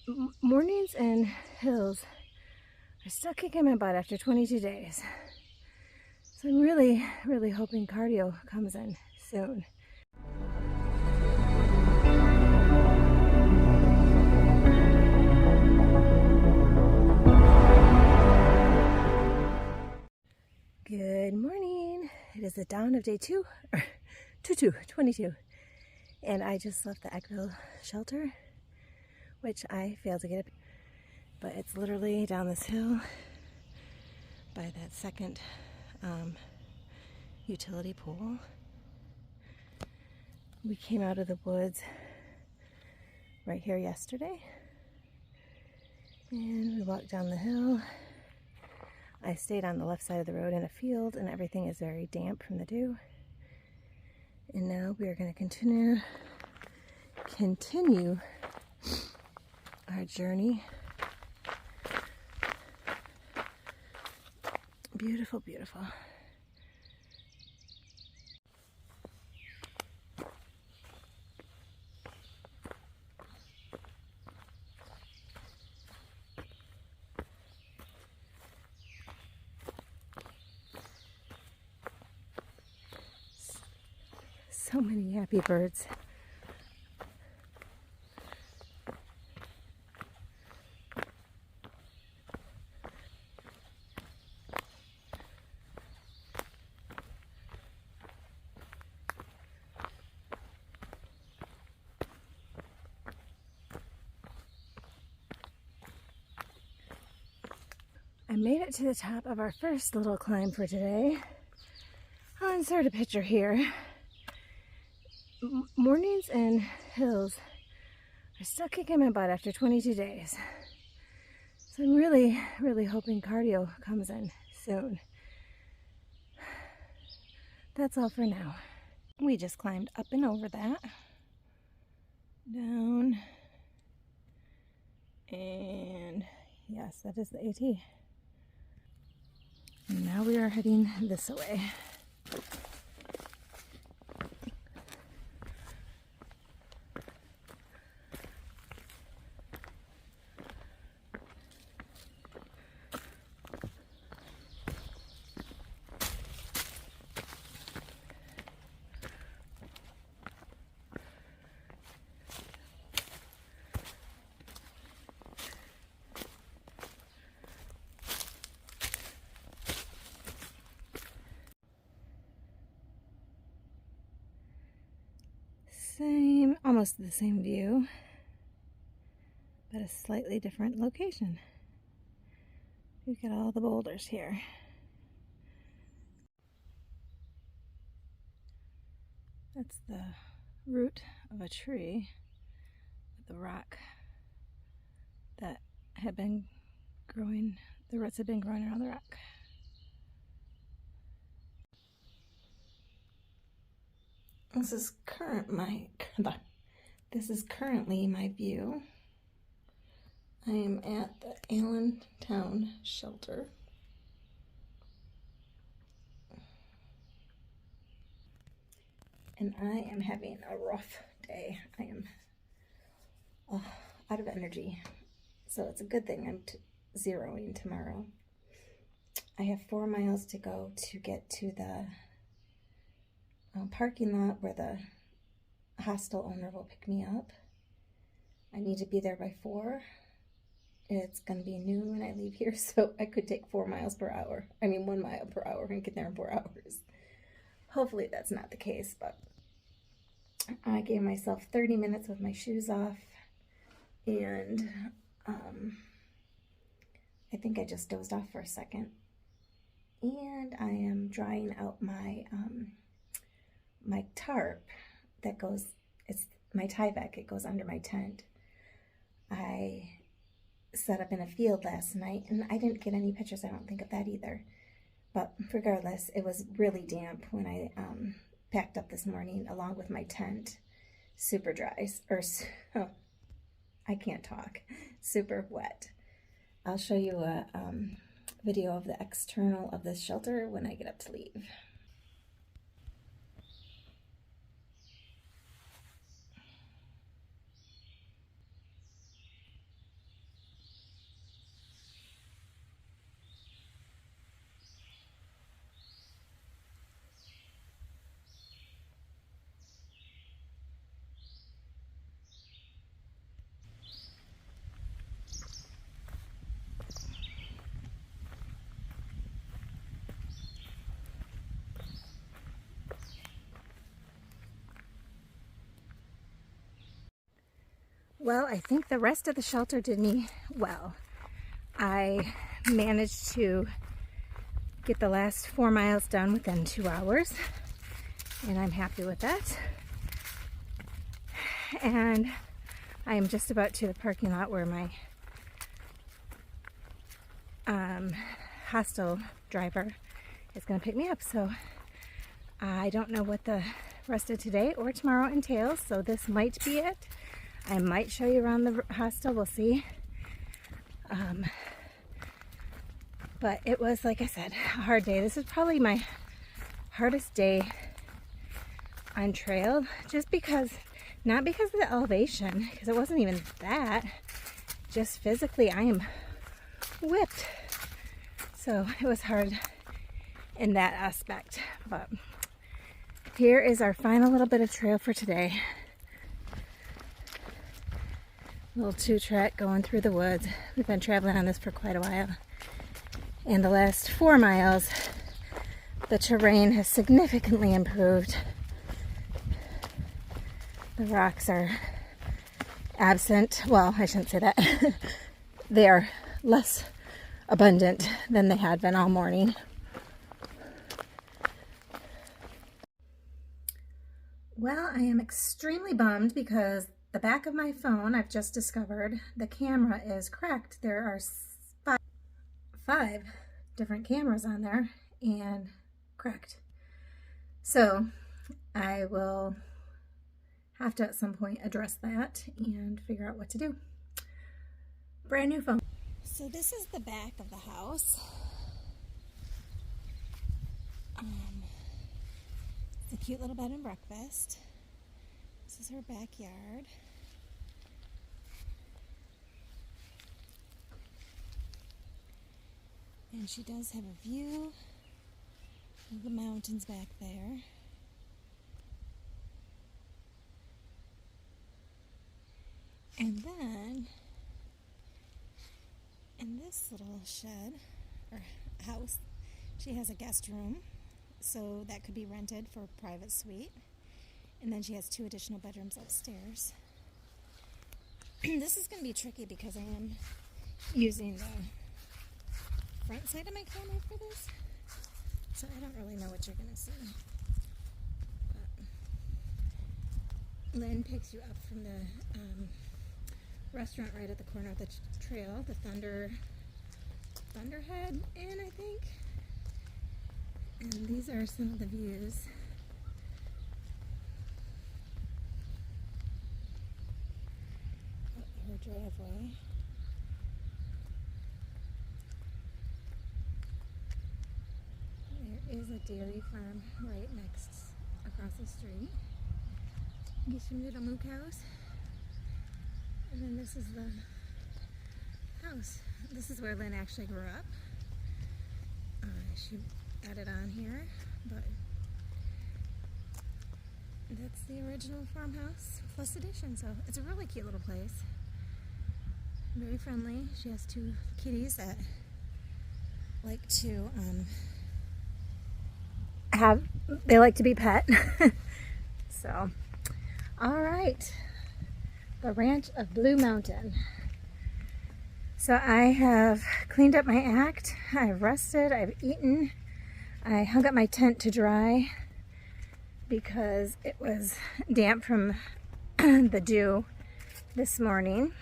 Mornings and hills are still kicking my butt after 22 days. So I'm really, really hoping cardio comes in soon. Good morning. It is the dawn of day 22, and I just left the Eckville shelter, which I failed to get up, but it's literally down this hill by that second utility pole. We came out of the woods right here yesterday, and we walked down the hill. I stayed on the left side of the road in a field, and everything is very damp from the dew. And now we are going to continue our journey. Beautiful, beautiful. So many happy birds. I made it to the top of our first little climb for today. I'll insert a picture here. Mornings and hills are still kicking my butt after 22 days. So I'm really, really hoping cardio comes in soon. That's all for now. We just climbed up and over that. Down. And yes, that is the AT. And now we are heading this way. Almost the same view, but a slightly different location. We've got all the boulders here. That's the root of a tree with the rock that had been growing, the roots had been growing around the rock. This is currently my view. I am at the Allentown shelter. And I am having a rough day. I am out of energy. So it's a good thing I'm zeroing tomorrow. I have 4 miles to go to get to the parking lot where the hostel owner will pick me up. I need to be there by 4. It's going to be noon when I leave here, so I could take 1 mile per hour and get there in 4 hours. Hopefully that's not the case, but I gave myself 30 minutes with my shoes off, and I think I just dozed off for a second. And I am drying out my my tarp that goes, it's my Tyvek, it goes under my tent. I set up in a field last night, and I didn't get any pictures, I don't think, of that either. But regardless, it was really damp when I packed up this morning, along with my tent. Super dry, I can't talk, super wet. I'll show you a video of the external of this shelter when I get up to leave. Well, I think the rest of the shelter did me well. I managed to get the last 4 miles done within 2 hours, and I'm happy with that. And I am just about to the parking lot where my hostel driver is going to pick me up. So I don't know what the rest of today or tomorrow entails, so this might be it. I might show you around the hostel, we'll see. But it was, like I said, a hard day. This is probably my hardest day on trail, just because, not because of the elevation, because it wasn't even that, just physically I am whipped. So it was hard in that aspect. But here is our final little bit of trail for today. Little 2-track going through the woods. We've been traveling on this for quite a while. And the last 4 miles, the terrain has significantly improved. The rocks are absent. Well, I shouldn't say that. They are less abundant than they had been all morning. Well, I am extremely bummed because the back of my phone, I've just discovered, the camera is cracked. There are five different cameras on there and cracked. So I will have to at some point address that and figure out what to do. Brand new phone. So this is the back of the house. It's a cute little bed and breakfast. This is her backyard. And she does have a view of the mountains back there. And then, in this little shed, or house, she has a guest room, so that could be rented for a private suite. And then she has 2 additional bedrooms upstairs. This is going to be tricky because I am using the front side of my camera for this, so I don't really know what you're going to see. But Lynn picks you up from the restaurant right at the corner of the trail, the Thunderhead Inn, I think. And these are some of the views. Her driveway. There is a dairy farm right next, across the street. Get some little moo cows. And then this is the house. This is where Lynn actually grew up. She added on here, but that's the original farmhouse plus addition. So it's a really cute little place. Very friendly. She has 2 kitties that like to they like to be pet. So, all right. The Ranch of Blue Mountain. So I have cleaned up my act, I've rested, I've eaten, I hung up my tent to dry because it was damp from the dew this morning.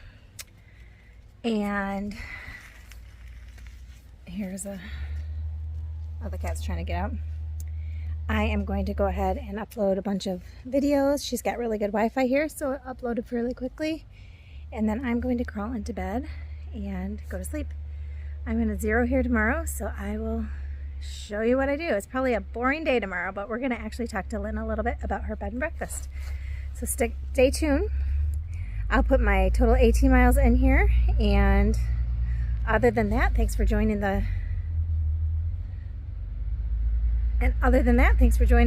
And here's the cat's trying to get out. I am going to go ahead and upload a bunch of videos. She's got really good Wi-Fi here, so it uploaded fairly quickly. And then I'm going to crawl into bed and go to sleep. I'm going to zero here tomorrow, so I will show you what I do. It's probably a boring day tomorrow, but we're going to actually talk to Lynn a little bit about her bed and breakfast. So stay tuned. I'll put my total 18 miles in here, and other than that, thanks for joining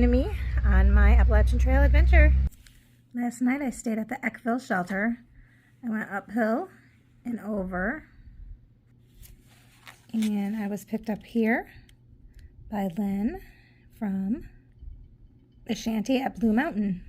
me on my Appalachian Trail adventure. Last night I stayed at the Eckville shelter. I went uphill and over, and I was picked up here by Lynn from the Shanty at Blue Mountain.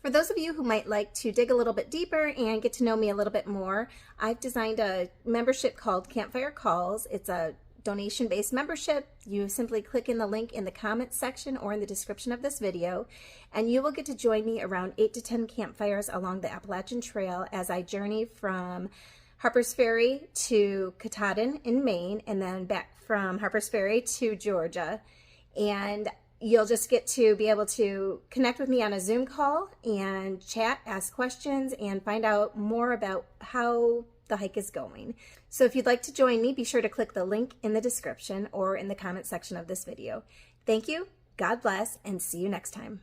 For those of you who might like to dig a little bit deeper and get to know me a little bit more, I've designed a membership called Campfire Calls. It's a donation-based membership. You simply click in the link in the comments section or in the description of this video, and you will get to join me around 8 to 10 campfires along the Appalachian Trail as I journey from Harper's Ferry to Katahdin in Maine, and then back from Harper's Ferry to Georgia. And you'll just get to be able to connect with me on a Zoom call and chat, ask questions, and find out more about how the hike is going. So if you'd like to join me, be sure to click the link in the description or in the comment section of this video. Thank you, God bless, and see you next time.